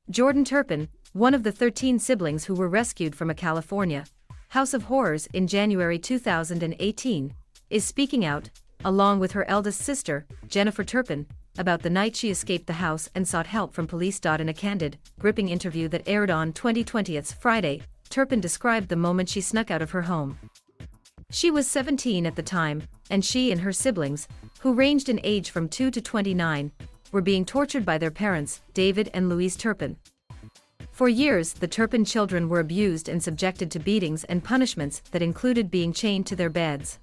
Jordan Turpin, one of the 13 siblings who were rescued from a California house of horrors in January 2018, is speaking out, along with her eldest sister, Jennifer Turpin, about the night she escaped the house and sought help from police. In a candid, gripping interview that aired on 2020's Friday, Turpin described the moment she snuck out of her home. She was 17 at the time, and she and her siblings, who ranged in age from 2 to 29, were being tortured by their parents, David and Louise Turpin. For years, the Turpin children were abused and subjected to beatings and punishments that included being chained to their beds.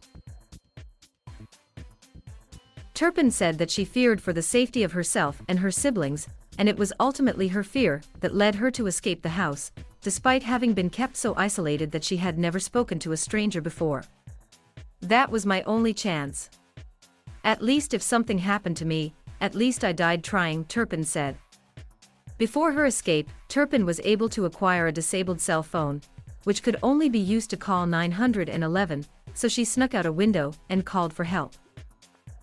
Turpin said that she feared for the safety of herself and her siblings, and it was ultimately her fear that led her to escape the house, despite having been kept so isolated that she had never spoken to a stranger before. "That was my only chance. At least if something happened to me, at least I died trying," Turpin said. Before her escape, Turpin was able to acquire a disabled cell phone, which could only be used to call 911, so she snuck out a window and called for help.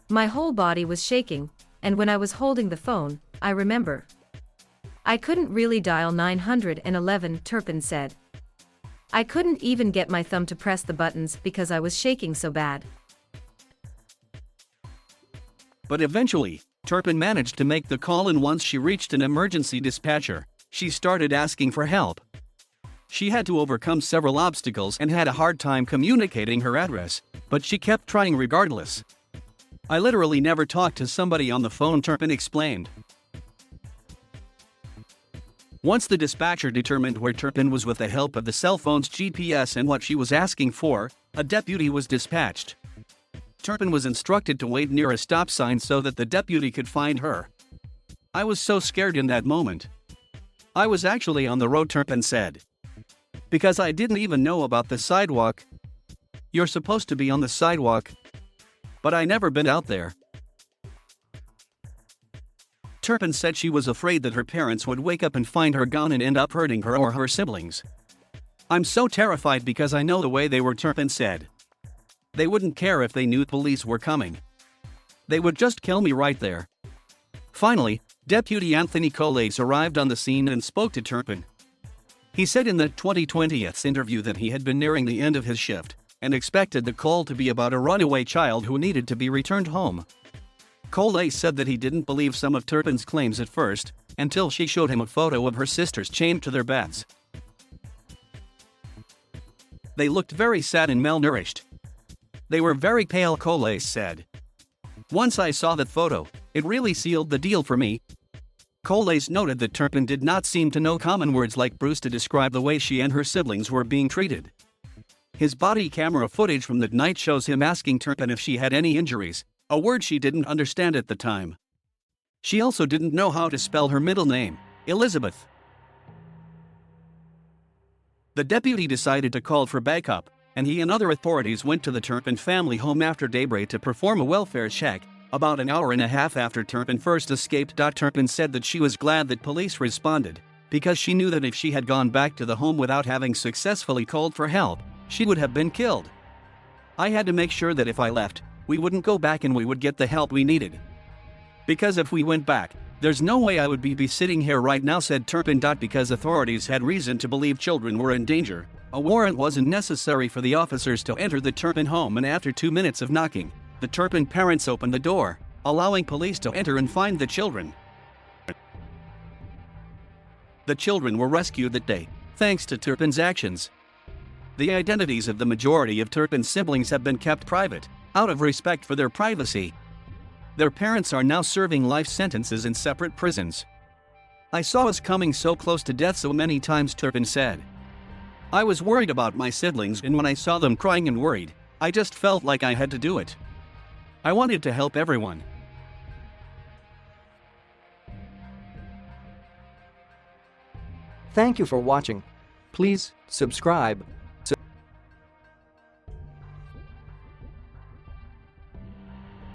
"My whole body was shaking, and when I was holding the phone, I remember. I couldn't really dial 911, Turpin said. I couldn't even get my thumb to press the buttons because I was shaking so bad." But eventually, Turpin managed to make the call, and once she reached an emergency dispatcher, she started asking for help. She had to overcome several obstacles and had a hard time communicating her address, but she kept trying regardless. "I literally never talked to somebody on the phone," Turpin explained. Once the dispatcher determined where Turpin was with the help of the cell phone's GPS and what she was asking for, a deputy was dispatched. Turpin was instructed to wait near a stop sign so that the deputy could find her. "I was so scared in that moment. I was actually on the road," Turpin said. "Because I didn't even know about the sidewalk. You're supposed to be on the sidewalk. But I never been out there." Turpin said she was afraid that her parents would wake up and find her gone and end up hurting her or her siblings. "I'm so terrified because I know the way they were," Turpin said. "They wouldn't care if they knew police were coming. They would just kill me right there." Finally, Deputy Anthony Coles arrived on the scene and spoke to Turpin. He said in the 2020's interview that he had been nearing the end of his shift and expected the call to be about a runaway child who needed to be returned home. Coles said that he didn't believe some of Turpin's claims at first, until she showed him a photo of her sisters chained to their beds. "They looked very sad and malnourished. They were very pale," Coles said. "Once I saw that photo, it really sealed the deal for me." Coles noted that Turpin did not seem to know common words like Bruce to describe the way she and her siblings were being treated. His body camera footage from that night shows him asking Turpin if she had any injuries, a word she didn't understand at the time. She also didn't know how to spell her middle name, Elizabeth. The deputy decided to call for backup, and he and other authorities went to the Turpin family home after daybreak to perform a welfare check, about an hour and a half after Turpin first escaped. Turpin said that she was glad that police responded, because she knew that if she had gone back to the home without having successfully called for help, she would have been killed. "I had to make sure that if I left, we wouldn't go back and we would get the help we needed. Because if we went back, there's no way I would be sitting here right now," said Turpin. Because authorities had reason to believe children were in danger, a warrant wasn't necessary for the officers to enter the Turpin home, and after 2 minutes of knocking, the Turpin parents opened the door, allowing police to enter and find the children. The children were rescued that day, thanks to Turpin's actions. The identities of the majority of Turpin's siblings have been kept private, out of respect for their privacy. Their parents are now serving life sentences in separate prisons. "I saw us coming so close to death so many times," Turpin said. "I was worried about my siblings, and when I saw them crying and worried, I just felt like I had to do it. I wanted to help everyone." Thank you for watching. Please subscribe.